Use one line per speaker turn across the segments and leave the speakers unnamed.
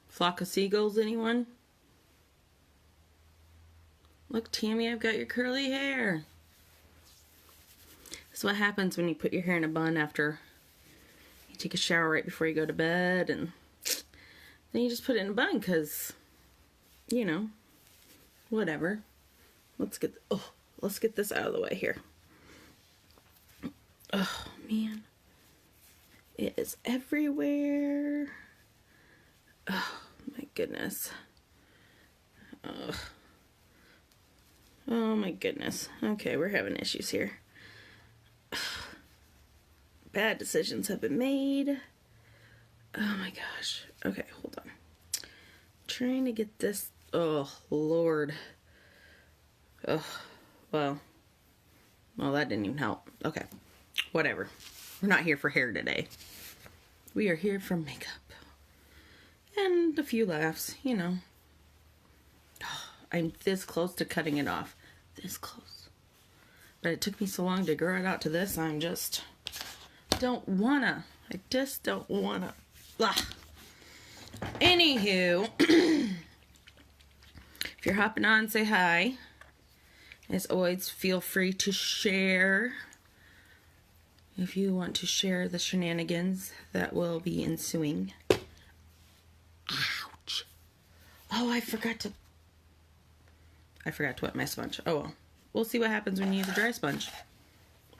Flock of seagulls, anyone? Look, Tammy, I've got your curly hair. This is what happens when you put your hair in a bun after you take a shower right before you go to bed, and then you just put it in a bun because, you know, whatever. Let's get this out of the way here. Oh, man. It is everywhere. Oh, my goodness. Oh, my goodness. Okay, we're having issues here. Bad decisions have been made. Oh, my gosh. Okay, hold on. Trying to get this... Oh, Lord. Oh, well, that didn't even help. Okay, whatever. We're not here for hair today. We are here for makeup. And a few laughs, you know. Oh, I'm this close to cutting it off. This close. But it took me so long to grow it out to this, I'm just... don't wanna. I just don't wanna. Blah. Anywho, if you're hopping on, say hi. As always, feel free to share if you want to share the shenanigans that will be ensuing. Ouch. Oh, I forgot to wet my sponge. Oh well. We'll see what happens when you use a dry sponge.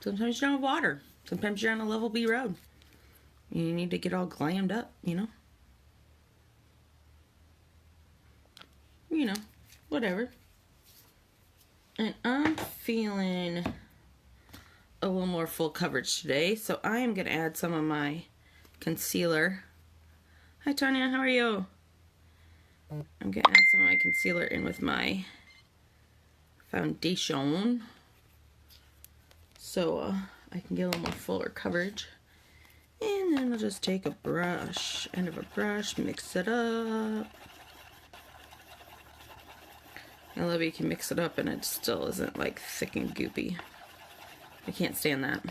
Sometimes you don't have water. Sometimes you're on a level B road. You need to get all glammed up, you know? You know, whatever. And I'm feeling a little more full coverage today, so I am going to add some of my concealer. Hi, Tanya, how are you? I'm going to add some of my concealer in with my foundation, so I can get a little more fuller coverage. And then I'll just take a brush, end of a brush, mix it up. I love you can mix it up and it still isn't like thick and goopy. I can't stand that.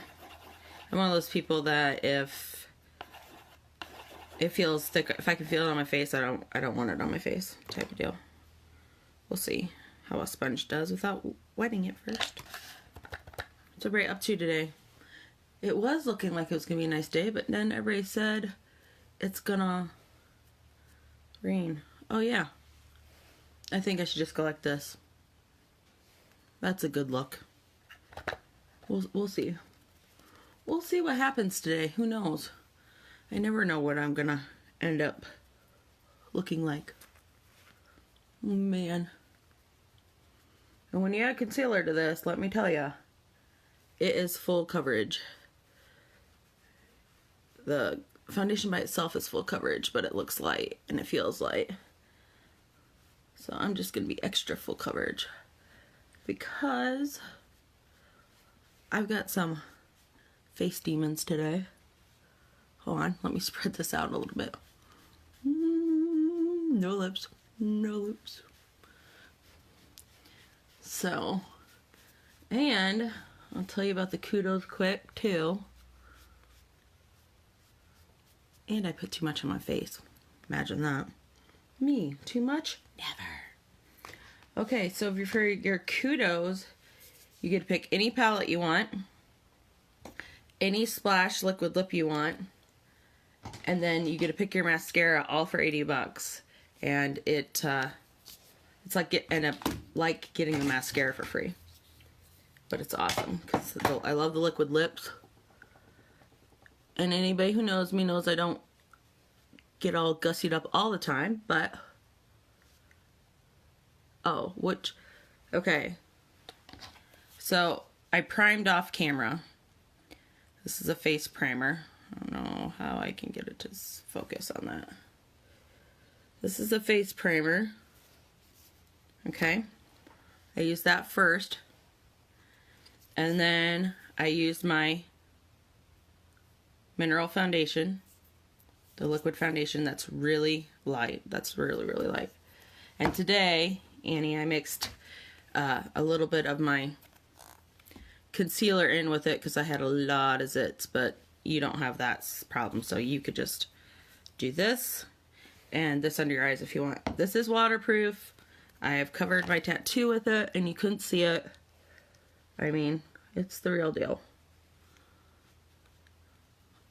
I'm one of those people that if it feels thick, if I can feel it on my face, I don't want it on my face type of deal. We'll see how a sponge does without wetting it first. So right up to today. It was looking like it was gonna be a nice day, but then everybody said it's gonna rain. Oh yeah. I think I should just go like this. That's a good look. We'll see. We'll see what happens today. Who knows? I never know what I'm gonna end up looking like. Man. And when you add concealer to this, let me tell you, it is full coverage. The foundation by itself is full coverage, but it looks light and it feels light. So I'm just going to be extra full coverage because I've got some face demons today. Hold on, let me spread this out a little bit. No lips, no lips. So, and I'll tell you about the kudos quick too. And I put too much on my face. Imagine that. Me, too much? Never. Okay, so if you're for your kudos, you get to pick any palette you want, any splash liquid lip you want, and then you get to pick your mascara, all for $80. And it's like getting a mascara for free. But it's awesome because I love the liquid lips. And anybody who knows me knows I don't get all gussied up all the time, but... Oh, okay. So, I primed off camera. This is a face primer. I don't know how I can get it to focus on that. This is a face primer. Okay. I used that first. And then I used my mineral foundation, the liquid foundation that's really light. That's really, really light. And today, Annie, I mixed a little bit of my concealer in with it because I had a lot of zits, but you don't have that problem, so you could just do this and this under your eyes if you want. This is waterproof. I have covered my tattoo with it, and you couldn't see it. I mean, it's the real deal.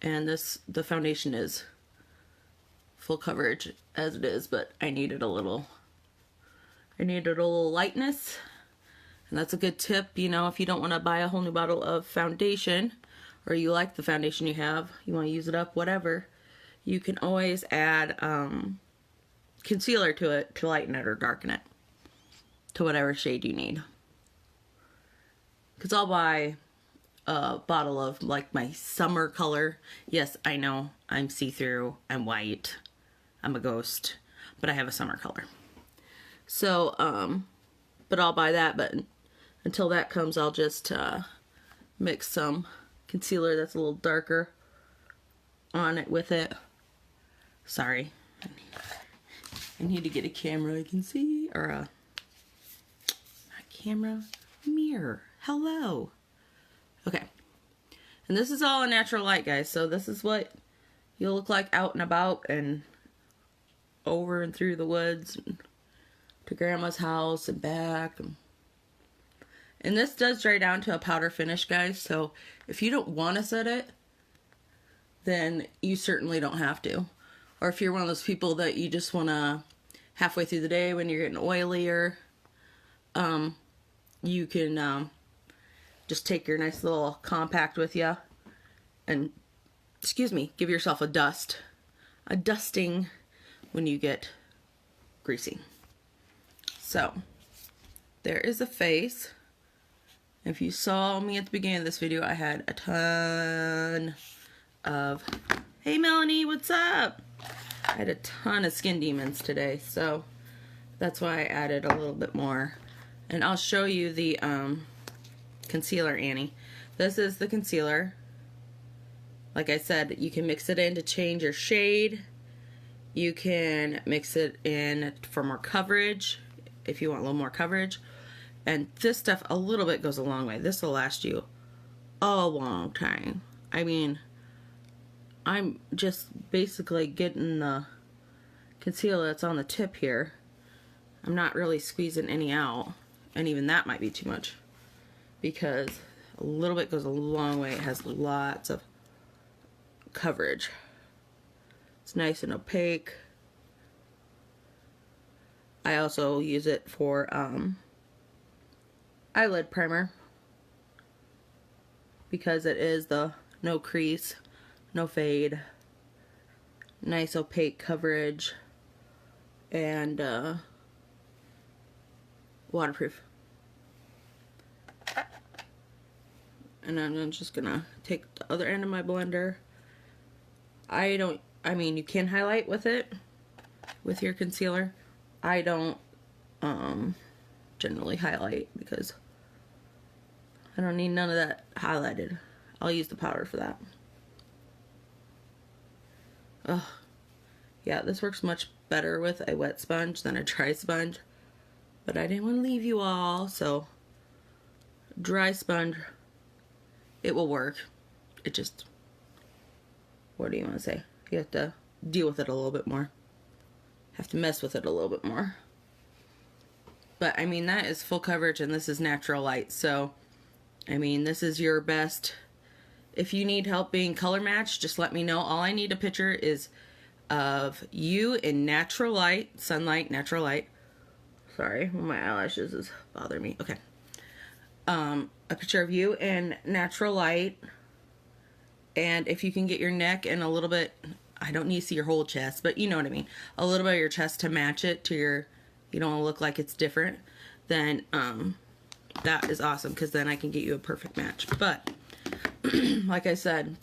And the foundation is full coverage as it is, but I needed a little lightness. And that's a good tip, you know, if you don't want to buy a whole new bottle of foundation, or you like the foundation you have, you want to use it up, whatever, you can always add concealer to it to lighten it or darken it to whatever shade you need. Because I'll buy a bottle of like my summer color. Yes, I know I'm see-through, I'm white, I'm a ghost, but I have a summer color. So, but I'll buy that, but until that comes, I'll just mix some concealer that's a little darker on it with it. Sorry. I need to get a camera I can see, or a camera mirror. Hello. Okay. And this is all a natural light, guys, so this is what you'll look like out and about and over and through the woods and to grandma's house and back. And this does dry down to a powder finish, guys, so if you don't want to set it, then you certainly don't have to. Or if you're one of those people that you just want to, halfway through the day when you're getting oilier, you can just take your nice little compact with you and, excuse me, give yourself a dusting when you get greasy. So, there is a face. If you saw me at the beginning of this video, I had a ton of, hey Melanie, what's up? I had a ton of Skin Demons today, so that's why I added a little bit more. And I'll show you the concealer, Annie. This is the concealer. Like I said, you can mix it in to change your shade. You can mix it in for more coverage, if you want a little more coverage. And this stuff, a little bit goes a long way. This will last you a long time. I mean, I'm just basically getting the concealer that's on the tip here. I'm not really squeezing any out. And even that might be too much, because a little bit goes a long way. It has lots of coverage. It's nice and opaque. I also use it for eyelid primer, because it is the no crease, no fade, nice opaque coverage, and waterproof. And I'm just gonna take the other end of my blender. I mean, you can highlight with it, with your concealer. I don't generally highlight because I don't need none of that highlighted. I'll use the powder for that. Ugh. Yeah, this works much better with a wet sponge than a dry sponge. But I didn't want to leave you all, so dry sponge, it will work. It just, what do you want to say? You have to deal with it a little bit more. Have to mess with it a little bit more. But, I mean, that is full coverage, and this is natural light. So, I mean, this is your best. If you need help being color matched, just let me know. All I need a picture is of you in natural light, sunlight, natural light. Sorry, my eyelashes is bothering me. Okay. A picture of you in natural light. And if you can get your neck and a little bit, I don't need to see your whole chest, but you know what I mean. A little bit of your chest to match it to your, you don't want to look like it's different, then that is awesome, because then I can get you a perfect match. But, like I said,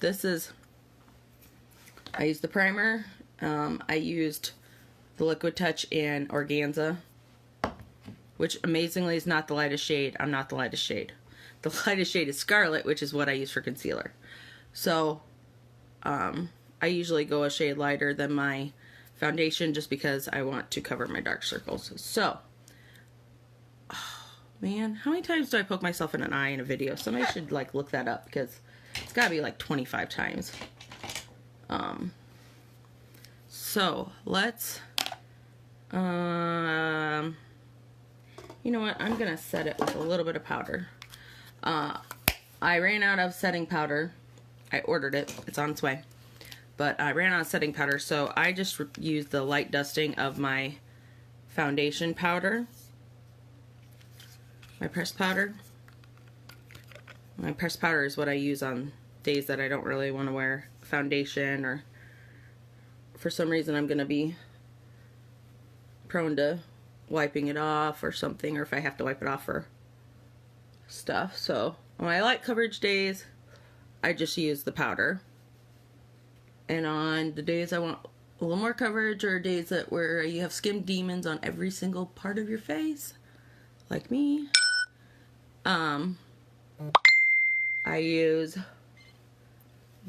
I used the primer. I used the Liquid Touch in Organza, which amazingly is not the lightest shade. I'm not the lightest shade. The lightest shade is Scarlet, which is what I use for concealer. So, I usually go a shade lighter than my foundation just because I want to cover my dark circles. So, oh, man, how many times do I poke myself in an eye in a video? Somebody should, like, look that up, because it's gotta be like 25 times. So let's, you know what? I'm gonna set it with a little bit of powder. I ran out of setting powder. I ordered it. It's on its way. But I ran out of setting powder, so I just used the light dusting of my foundation powder. My pressed powder. My pressed powder is what I use on days that I don't really want to wear foundation, or for some reason I'm going to be prone to wiping it off or something, or if I have to wipe it off for stuff. So on my light coverage days, I just use the powder. And on the days I want a little more coverage, or days where you have skin demons on every single part of your face, like me, I use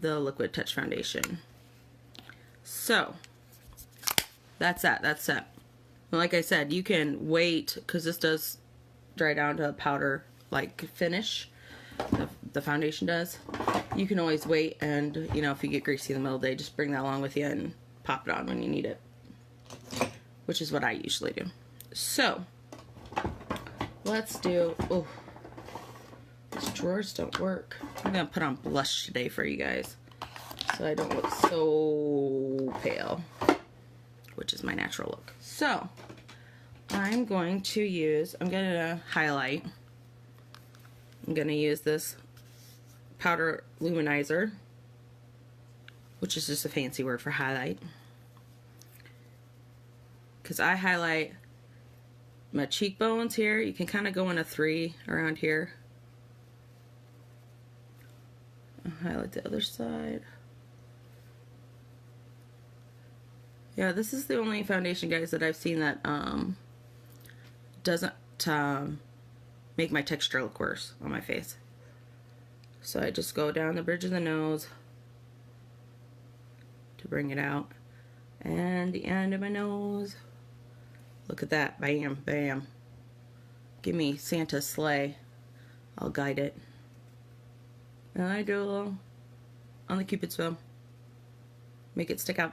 the Liquid Touch Foundation. So that's that. That's that. Like I said, you can wait, because this does dry down to a powder like finish. The foundation does. You can always wait, and you know, if you get greasy in the middle of the day, just bring that along with you and pop it on when you need it, which is what I usually do. So let's do, oh, these drawers don't work. I'm gonna put on blush today for you guys so I don't look so pale, which is my natural look. So I'm going to highlight. I'm going to use this powder luminizer, which is just a fancy word for highlight, because I highlight my cheekbones here. You can kind of go in a 3 around here. I'll highlight the other side. Yeah, this is the only foundation, guys, that I've seen that doesn't make my texture look worse on my face. So I just go down the bridge of the nose to bring it out, and the end of my nose. Look at that. Bam, bam. Give me Santa's sleigh. I'll guide it. And I do a little on the Cupid's bow. Make it stick out.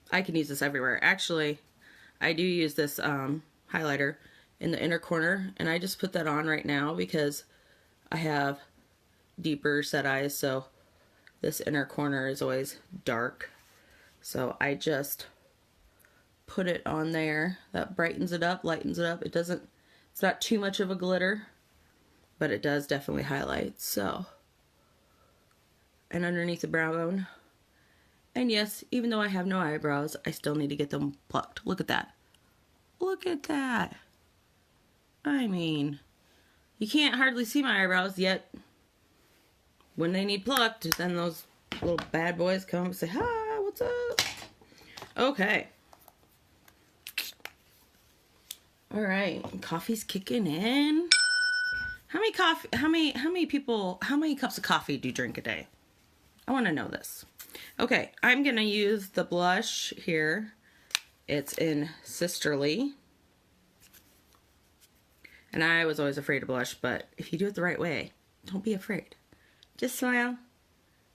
I can use this everywhere. Actually, I do use this highlighter in the inner corner, and I just put that on right now because I have deeper set eyes, so this inner corner is always dark. So I just put it on there. That brightens it up, lightens it up. It's not too much of a glitter, but it does definitely highlight. So, and underneath the brow bone. And yes, even though I have no eyebrows, I still need to get them plucked. Look at that. Look at that. I mean, you can't hardly see my eyebrows yet. When they need plucked, then those little bad boys come and say, hi, what's up? Okay. All right, coffee's kicking in. How many cups of coffee do you drink a day? I want to know this. Okay, I'm going to use the blush here. It's in Sisterly. And I was always afraid to blush, but if you do it the right way, don't be afraid. Just smile.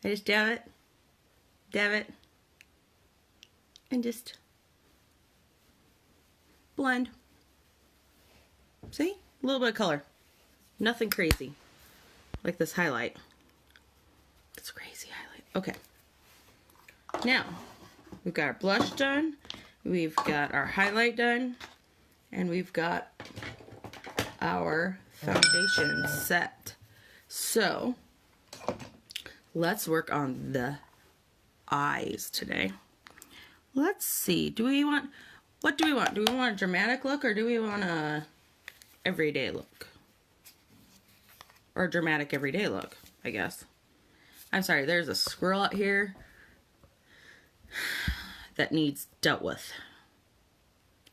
I just dab it, and just blend. See? A little bit of color. Nothing crazy. Like this highlight. It's a crazy highlight. Okay. Now, we've got our blush done, we've got our highlight done, and we've got our foundation set. So, let's work on the eyes today. Let's see. What do we want? Do we want a dramatic look, or do we want a everyday look? Or a dramatic everyday look, I guess. I'm sorry, there's a squirrel out here that needs dealt with.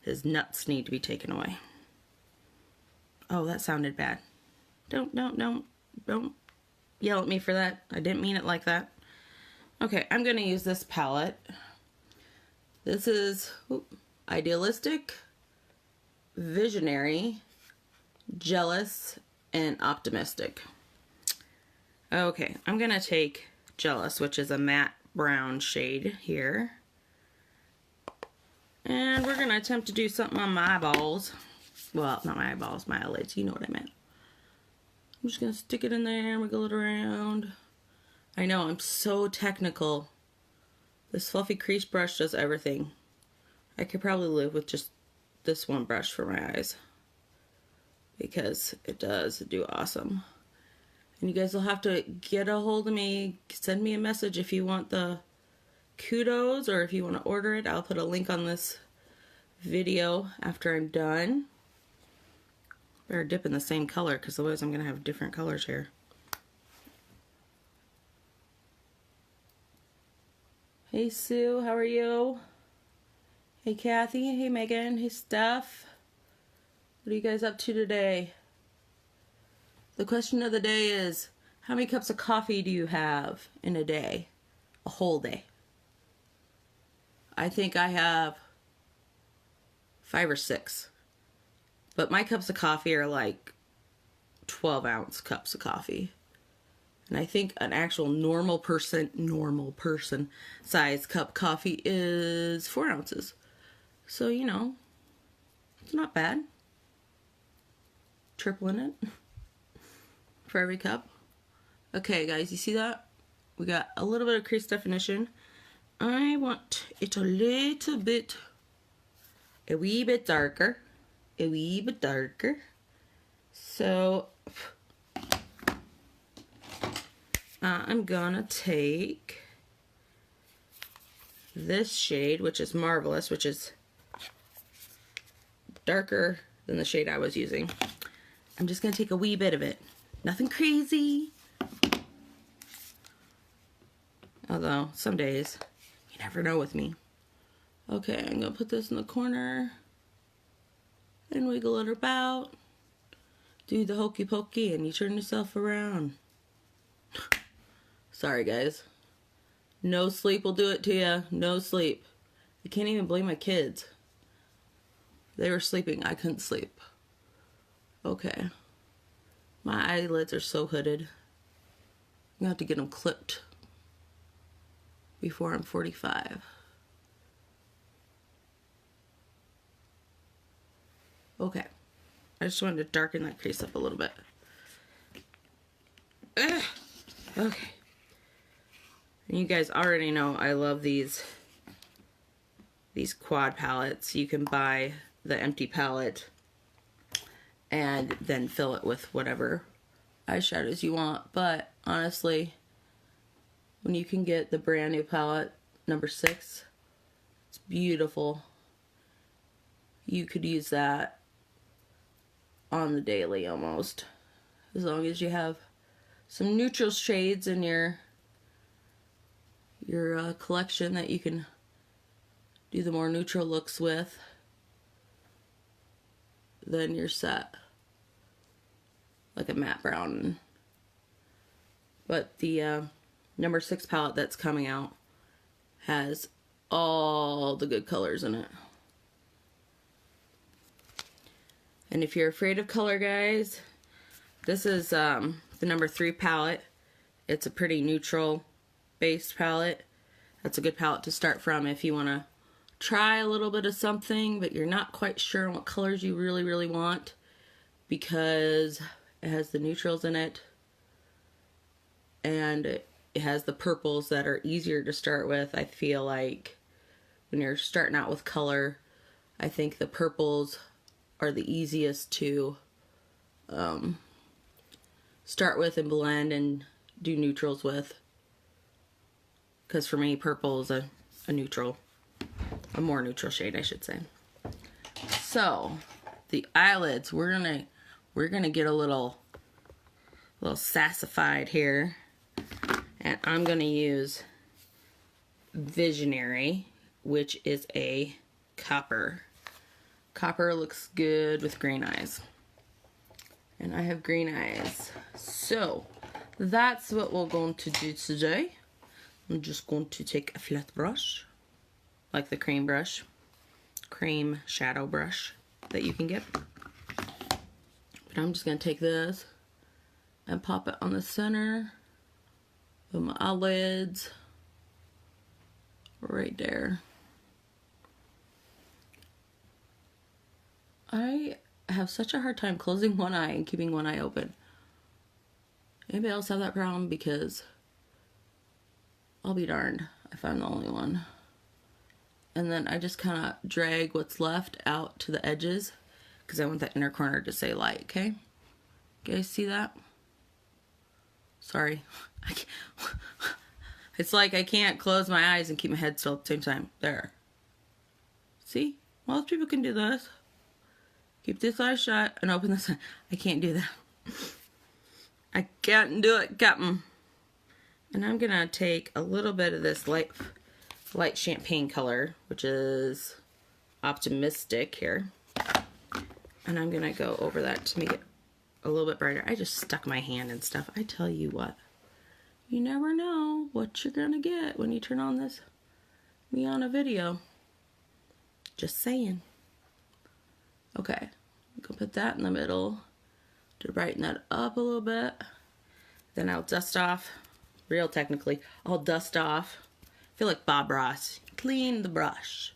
His nuts need to be taken away. Oh, that sounded bad. Don't yell at me for that. I didn't mean it like that. Okay, I'm going to use this palette. This is Idealistic, Visionary, Jealous, and Optimistic. Okay, I'm going to take Jealous, which is a matte brown shade here. And we're going to attempt to do something on my eyeballs. Well, not my eyeballs, my eyelids. You know what I meant. I'm just going to stick it in there and wiggle it around. I know, I'm so technical. This fluffy crease brush does everything. I could probably live with just this one brush for my eyes, because it does do awesome. And you guys will have to get a hold of me, send me a message if you want the kudos or if you want to order it. I'll put a link on this video after I'm done. Better dip in the same color, because otherwise I'm going to have different colors here. Hey Sue, how are you? Hey Kathy, hey Megan, hey Steph. What are you guys up to today? The question of the day is, how many cups of coffee do you have in a day? A whole day. I think I have 5 or 6. But my cups of coffee are like 12-ounce cups of coffee. And I think an actual normal person size cup coffee is 4 ounces. So, you know, it's not bad. Tripling it for every cup. Okay, guys, you see that? We got a little bit of crease definition. I want it a wee bit darker. So I'm gonna take this shade, which is Marvelous, which is darker than the shade I was using. I'm just gonna take a wee bit of it. Nothing crazy. Although, some days, you never know with me. Okay, I'm gonna put this in the corner and wiggle it about. Do the hokey pokey and you turn yourself around. Sorry, guys. No sleep will do it to you. No sleep. I can't even blame my kids. They were sleeping. I couldn't sleep. Okay. My eyelids are so hooded. I'm gonna have to get them clipped before I'm 45. Okay. I just wanted to darken that crease up a little bit. Ugh. Okay. And you guys already know I love these quad palettes. You can buy the empty palette and then fill it with whatever eyeshadows you want. But honestly, when you can get the brand new palette, number 6, it's beautiful. You could use that on the daily almost, as long as you have some neutral shades in your collection that you can do the more neutral looks with, then you're set. Like a matte brown. But the number 6 palette that's coming out has all the good colors in it. And if you're afraid of color, guys, this is the number 3 palette. It's a pretty neutral based palette. That's a good palette to start from if you want to try a little bit of something, but you're not quite sure on what colors you really, really want, because it has the neutrals in it, and it has the purples that are easier to start with. I feel like when you're starting out with color, I think the purples are the easiest to start with and blend and do neutrals with. Because for me, purple is a neutral, a more neutral shade, I should say. So the eyelids, we're gonna get a little sassified here, and I'm gonna use Visionary, which is a copper. Copper looks good with green eyes. And I have green eyes. So that's what we're going to do today. I'm just going to take a flat brush, like the cream brush, cream shadow brush that you can get. But I'm just going to take this and pop it on the center Put my eyelids right there. I have such a hard time closing one eye and keeping one eye open. Anybody else have that problem? Because I'll be darned if I'm the only one. And then I just kind of drag what's left out to the edges because I want that inner corner to stay light, okay? You guys see that? Sorry. It's like I can't close my eyes and keep my head still at the same time. There. See? Most people can do this. Keep this eye shut and open this eye. I can't do that. I can't do it, Captain. And I'm going to take a little bit of this light champagne color, which is Optimistic here. And I'm going to go over that to make it a little bit brighter. I just stuck my hand and stuff. I tell you what. You never know what you're going to get when you turn on me on a video. Just saying. Okay. I'm going to put that in the middle to brighten that up a little bit. Then I'll dust off. Real technically, I'll dust off. I feel like Bob Ross. Clean the brush.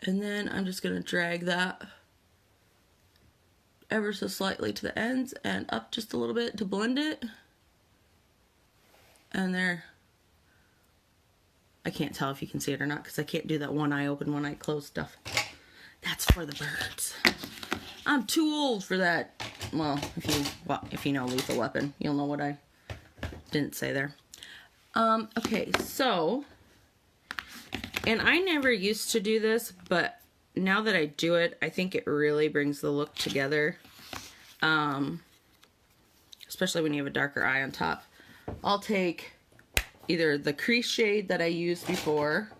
And then I'm just going to drag that ever so slightly to the ends and up just a little bit to blend it. And there. I can't tell if you can see it or not because I can't do that one eye open, one eye closed stuff. That's for the birds. I'm too old for that. Well, if you know Lethal Weapon, you'll know what I didn't say there. Okay, so, and I never used to do this, but now that I do it, I think it really brings the look together. Especially when you have a darker eye on top. I'll take either the crease shade that I used before.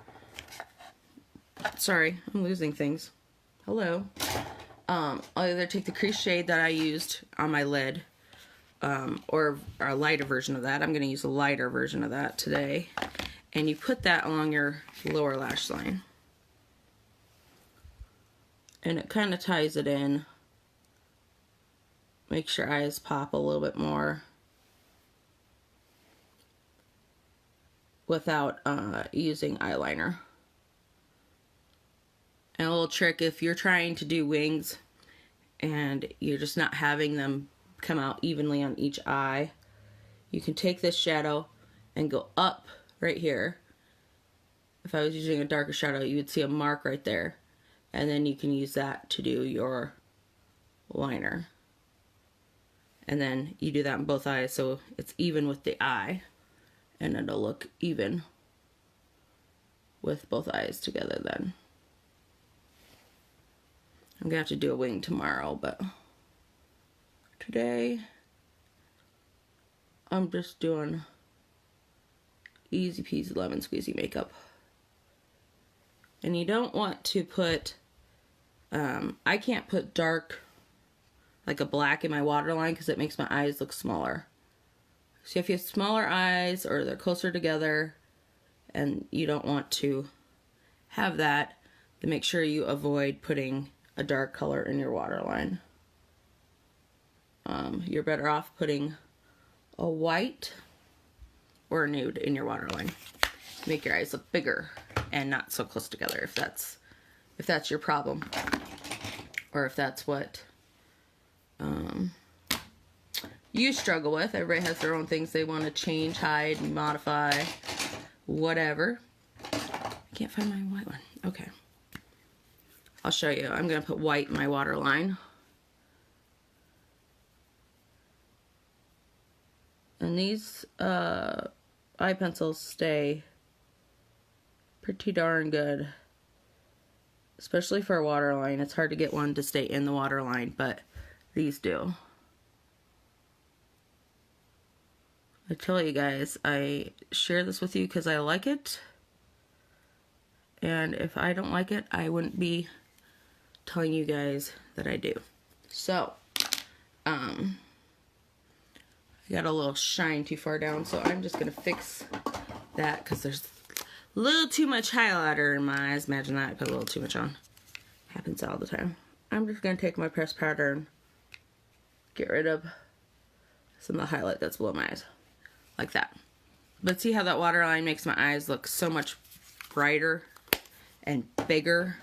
Sorry, I'm losing things. Hello. I'll either take the crease shade that I used on my lid, or a lighter version of that. I'm going to use a lighter version of that today. And you put that along your lower lash line. And it kind of ties it in. Makes your eyes pop a little bit more. Without using eyeliner. And a little trick, if you're trying to do wings and you're just not having them come out evenly on each eye, you can take this shadow and go up right here. If I was using a darker shadow, you would see a mark right there. And then you can use that to do your liner. And then you do that in both eyes so it's even with the eye. And it'll look even with both eyes together then. I'm going to have to do a wing tomorrow, but today I'm just doing easy peasy lemon squeezy makeup. And you don't want to put, I can't put dark, like a black in my waterline because it makes my eyes look smaller. So if you have smaller eyes or they're closer together and you don't want to have that, then make sure you avoid putting a dark color in your waterline. You're better off putting a white or a nude in your waterline. Make your eyes look bigger and not so close together if that's your problem. Or if that's what you struggle with. Everybody has their own things they want to change, hide, modify, whatever. I can't find my white one. Okay. I'll show you. I'm going to put white in my waterline. And these eye pencils stay pretty darn good. Especially for a waterline. It's hard to get one to stay in the waterline, but these do. I tell you guys, I share this with you because I like it. And if I don't like it, I wouldn't be telling you guys that I do. So, I got a little shine too far down, so I'm just going to fix that because there's a little too much highlighter in my eyes. Imagine that, I put a little too much on. Happens all the time. I'm just going to take my pressed powder and get rid of some of the highlight that's below my eyes. like that. But see how that waterline makes my eyes look so much brighter and bigger.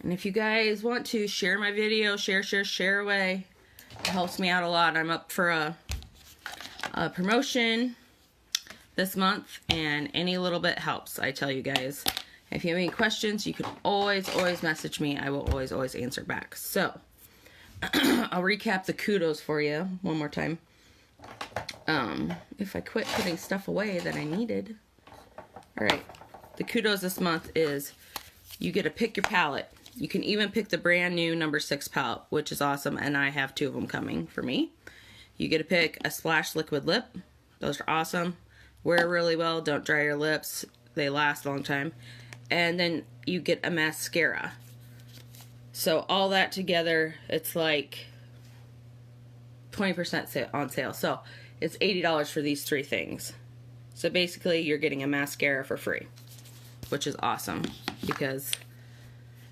And if you guys want to share my video, share away. It helps me out a lot. I'm up for a promotion this month, and any little bit helps, I tell you guys. If you have any questions, you can always message me. I will always answer back. So, I'll recap the kudos for you one more time. If I quit putting stuff away that I needed. Alright, the kudos this month is you get to pick your palette. You can even pick the brand new number 6 palette, which is awesome, and I have 2 of them coming for me. You get to pick a Splash liquid lip. Those are awesome. Wear really well, don't dry your lips. They last a long time. And then you get a mascara. So all that together, it's like 20% on sale. So it's $80 for these 3 things. So basically you're getting a mascara for free, which is awesome, because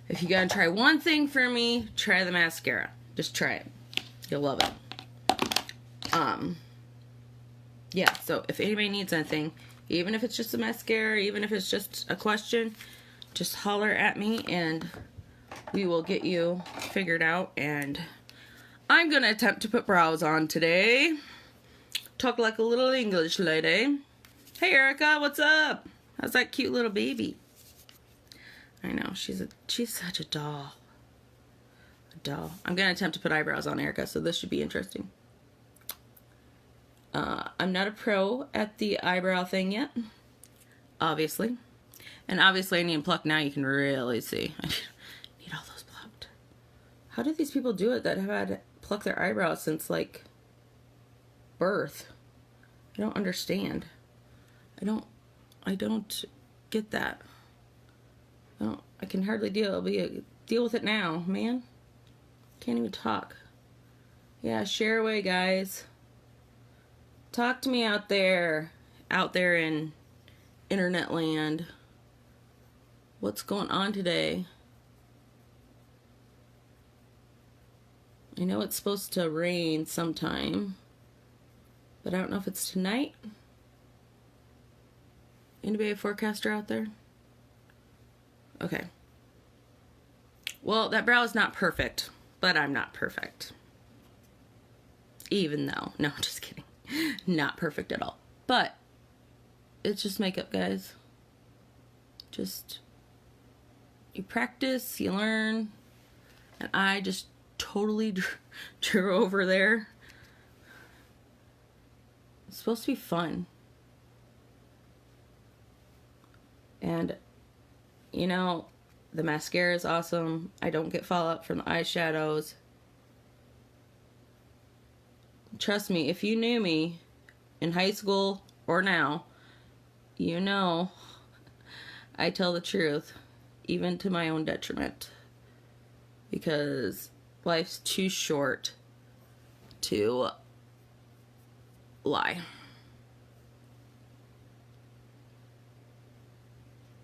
if you gotta try one thing for me, try the mascara. Just try it. You'll love it. Yeah, so if anybody needs anything, even if it's just a mascara, even if it's just a question, just holler at me and we will get you figured out. And I'm gonna attempt to put brows on today. Talk like a little English lady. Hey Erica, what's up? How's that cute little baby? I know, she's such a doll. A doll. I'm gonna attempt to put eyebrows on Erica, so this should be interesting. I'm not a pro at the eyebrow thing yet, obviously. And obviously I need them plucked now. You can really see. I need all those plucked. How do these people do it that have had to pluck their eyebrows since, like, birth? I don't understand. I don't get that. I can hardly deal with it now, man. Can't even talk. Yeah, share away, guys. Talk to me out there in internet land. What's going on today? I know it's supposed to rain sometime, but I don't know if it's tonight. Anybody a forecaster out there? Okay. Well, that brow is not perfect, but I'm not perfect. Even though, no, just kidding. Not perfect at all. But it's just makeup, guys. Just, you practice, you learn. And I just totally drew over there. It's supposed to be fun. And, you know, the mascara is awesome. I don't get fallout from the eyeshadows. Trust me, if you knew me in high school or now, you know I tell the truth, even to my own detriment. Because life's too short to lie.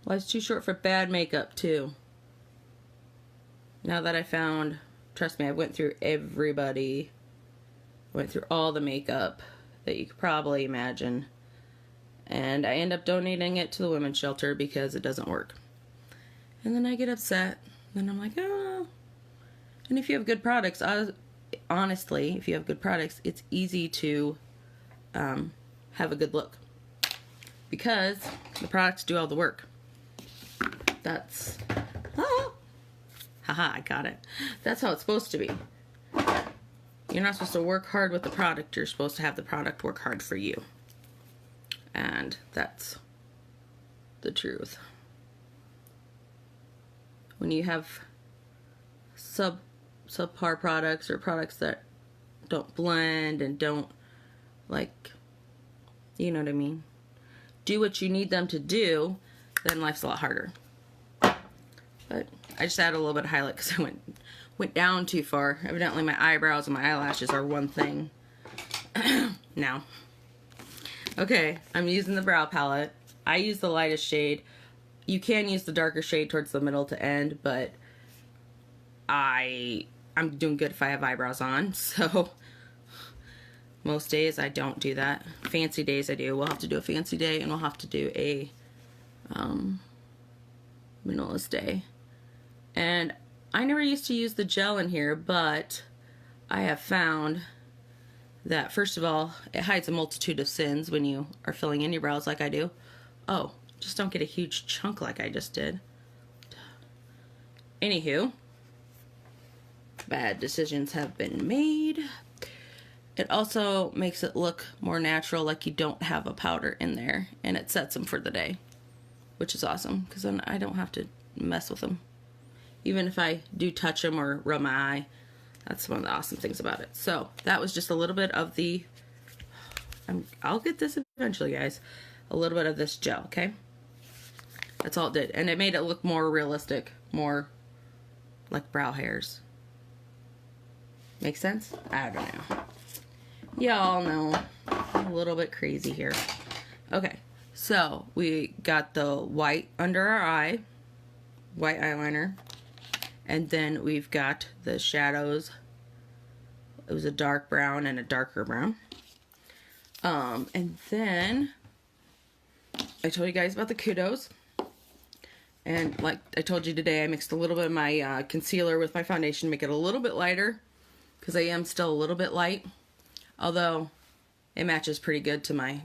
Life's too short for bad makeup, too. Now that I found, trust me, I went through everybody. Went through all the makeup that you could probably imagine. And I end up donating it to the women's shelter because it doesn't work. And then I get upset. Then I'm like, oh. And if you have good products, honestly, if you have good products, it's easy to have a good look. Because the products do all the work. That's... Oh. Haha, I got it. That's how it's supposed to be. You're not supposed to work hard with the product. You're supposed to have the product work hard for you. And that's the truth. When you have subpar products or products that don't blend and don't, like, you know what I mean, do what you need them to do, then life's a lot harder. But I just added a little bit of highlight because I went down too far. Evidently my eyebrows and my eyelashes are one thing now. Okay, I'm using the brow palette. I use the lightest shade. You can use the darker shade towards the middle to end, but I'm doing good if I have eyebrows on, so Most days I don't do that. Fancy days I do. We'll have to do a fancy day, and we'll have to do a minimalist day. And I never used to use the gel in here, but I have found that, first of all, it hides a multitude of sins when you are filling in your brows like I do. Oh, just don't get a huge chunk like I just did. Anywho, bad decisions have been made. It also makes it look more natural, like you don't have a powder in there, and it sets them for the day, which is awesome, because then I don't have to mess with them. Even if I do touch them or rub my eye, that's one of the awesome things about it. So that was just a little bit of the, I'll get this eventually, guys, a little bit of this gel, okay? That's all it did, and it made it look more realistic, more like brow hairs. Make sense? I don't know. Y'all know, I'm a little bit crazy here. Okay, so we got the white under our eye, white eyeliner, and then we've got the shadows. It was a dark brown and a darker brown. And then I told you guys about the Kudos. And like I told you today, I mixed a little bit of my concealer with my foundation to make it a little bit lighter, because I am still a little bit light. Although it matches pretty good to my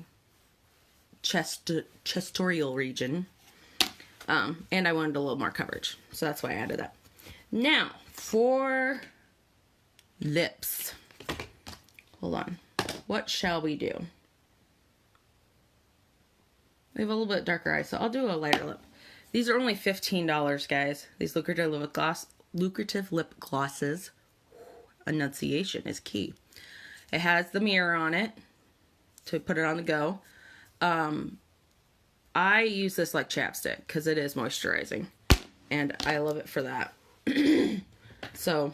chestorial region. And I wanted a little more coverage, so that's why I added that. Now, for lips. Hold on. What shall we do? We have a little bit darker eyes, so I'll do a lighter lip. These are only $15, guys. These lucrative lip glosses. Enunciation is key. It has the mirror on it to put it on the go. I use this like chapstick because it is moisturizing, and I love it for that. So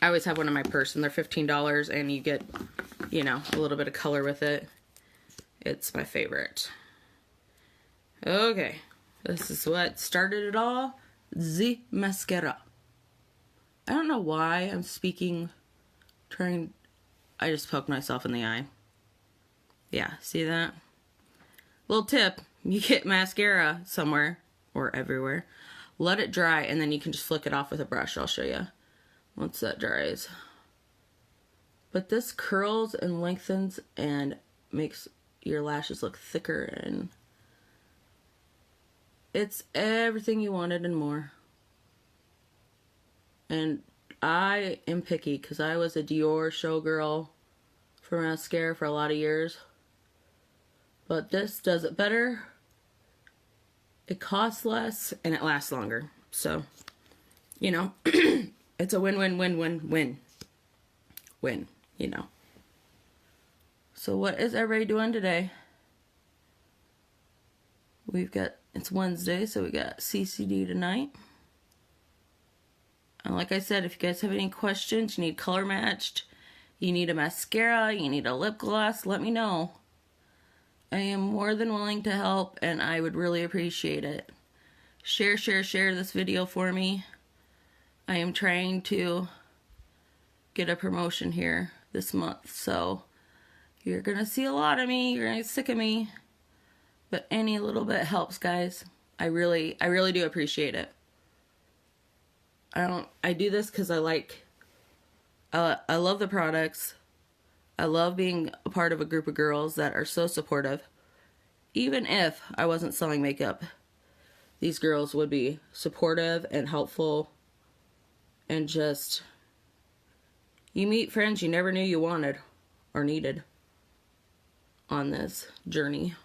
I always have one in my purse, and they're $15, and you get, you know, a little bit of color with it. It's my favorite. Okay, this is what started it all. The mascara. I don't know why I'm speaking, I just poked myself in the eye. Yeah, see that? Little tip, you get mascara somewhere, or everywhere, let it dry, and then you can just flick it off with a brush. I'll show you once that dries. But this curls and lengthens and makes your lashes look thicker, and it's everything you wanted and more. And I am picky because I was a Dior showgirl for mascara for a lot of years. But this does it better. It costs less and it lasts longer. So, you know, it's a win-win-win-win-win. Win, you know. So what is everybody doing today? It's Wednesday, so we got CCD tonight. And like I said, if you guys have any questions, you need color matched, you need a mascara, you need a lip gloss, let me know. I am more than willing to help, and I would really appreciate it. Share this video for me. I am trying to get a promotion here this month, so you're gonna see a lot of me, you're gonna get sick of me, but any little bit helps, guys. I really do appreciate it. I do this because I love the products. I love being a part of a group of girls that are so supportive. Even if I wasn't selling makeup, these girls would be supportive and helpful, and just, you meet friends you never knew you wanted or needed on this journey,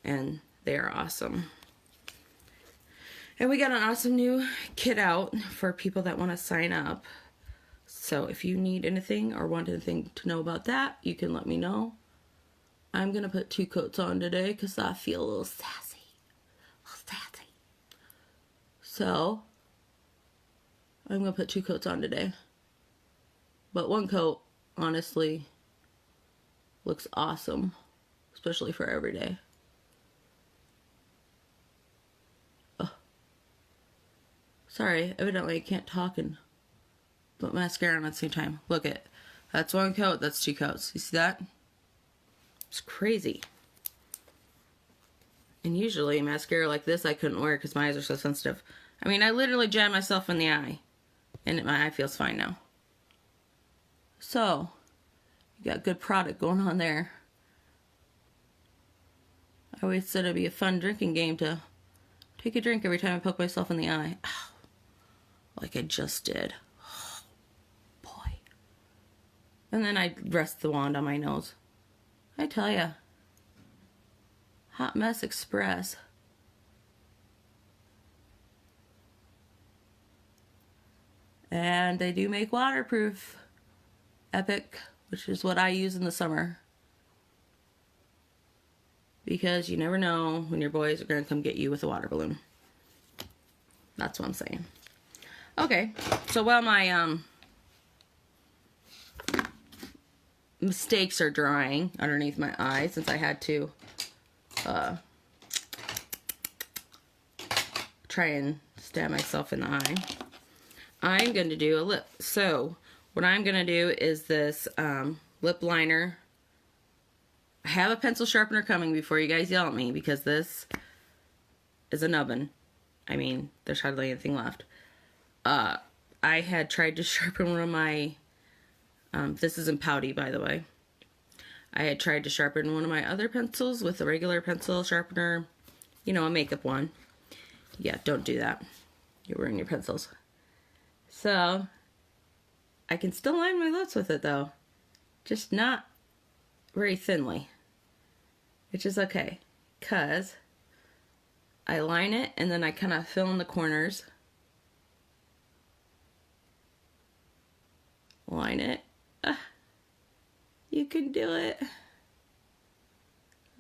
and they are awesome. And we got an awesome new kit out for people that want to sign up. So if you need anything or want anything to know about that, you can let me know. I'm going to put 2 coats on today because I feel a little sassy. So I'm going to put 2 coats on today. But 1 coat, honestly, looks awesome, especially for every day. Sorry, evidently I can't talk and put mascara on at the same time. Look it. That's one coat. That's 2 coats. You see that? It's crazy. And usually mascara like this I couldn't wear because my eyes are so sensitive. I mean, I literally jammed myself in the eye. And my eye feels fine now. So, you got good product going on there. I always said it'd be a fun drinking game to take a drink every time I poke myself in the eye. Ow. Like I just did. Oh, boy. And then I rest the wand on my nose. I tell ya. Hot Mess Express. And they do make waterproof Epic, which is what I use in the summer. Because you never know when your boys are going to come get you with a water balloon. That's what I'm saying. Okay, so while my mistakes are drying underneath my eye, since I had to try and stab myself in the eye, I'm going to do a lip. So what I'm going to do is this lip liner. I have a pencil sharpener coming before you guys yell at me, because this is a nubbin. I mean, there's hardly anything left. I had tried to sharpen one of my, this isn't pouty, by the way. I had tried to sharpen one of my other pencils with a regular pencil sharpener. You know, a makeup one. Yeah, don't do that. You'll ruin your pencils. So, I can still line my lips with it, though. Just not very thinly. Which is okay, because I line it and then I kind of fill in the corners. Line it. You can do it.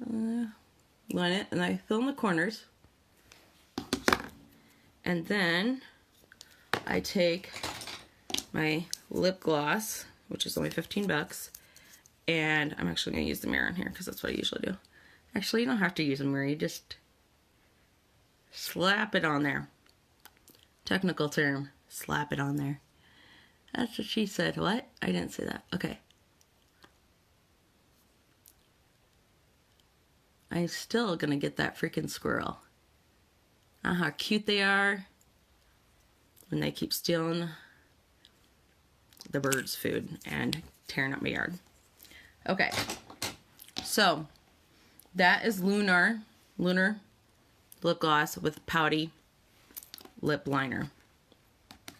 Line it and I fill in the corners. And then I take my lip gloss, which is only 15 bucks, and I'm actually going to use the mirror in here because that's what I usually do. Actually, you don't have to use a mirror, you just slap it on there. Technical term, slap it on there. That's what she said. What? I didn't say that. Okay. I'm still gonna get that freaking squirrel. How cute they are when they keep stealing the birds' food and tearing up my yard. Okay, so that is Lunar lip gloss with pouty lip liner.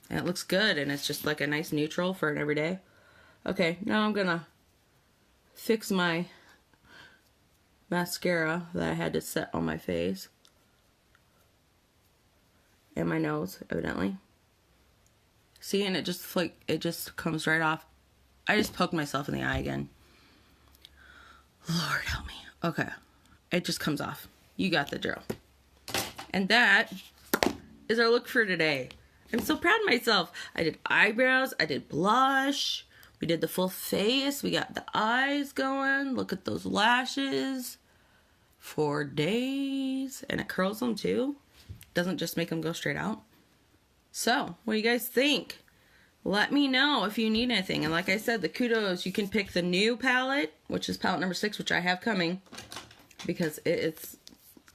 And it looks good, and it's just like a nice neutral for an everyday. Okay, now I'm gonna fix my mascara that I had to set on my face. And my nose, evidently. See, and it just comes right off. I just poked myself in the eye again. Lord help me. Okay. It just comes off. You got the drill. And that is our look for today. I'm so proud of myself. I did eyebrows. I did blush. We did the full face. We got the eyes going. Look at those lashes. 4 days. And it curls them too. Doesn't just make them go straight out. So, what do you guys think? Let me know if you need anything. And like I said, the kudos, you can pick the new palette, which is palette number 6, which I have coming, because it's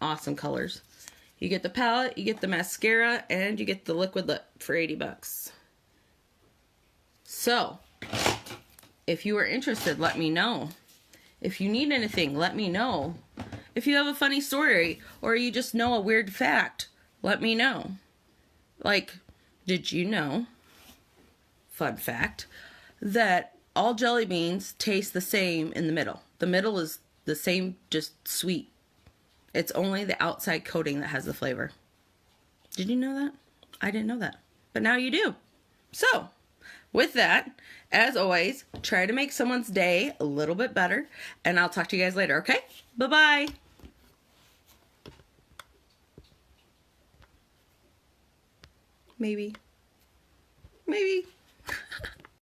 awesome colors. You get the palette, you get the mascara, and you get the liquid lip for 80 bucks. So, if you are interested, let me know. If you need anything, let me know. If you have a funny story, or you just know a weird fact, let me know. Like, did you know, fun fact, that all jelly beans taste the same in the middle? The middle is the same, just sweet. It's only the outside coating that has the flavor. Did you know that? I didn't know that. But now you do. So, with that, as always, try to make someone's day a little bit better. And I'll talk to you guys later, okay? Bye-bye. Maybe.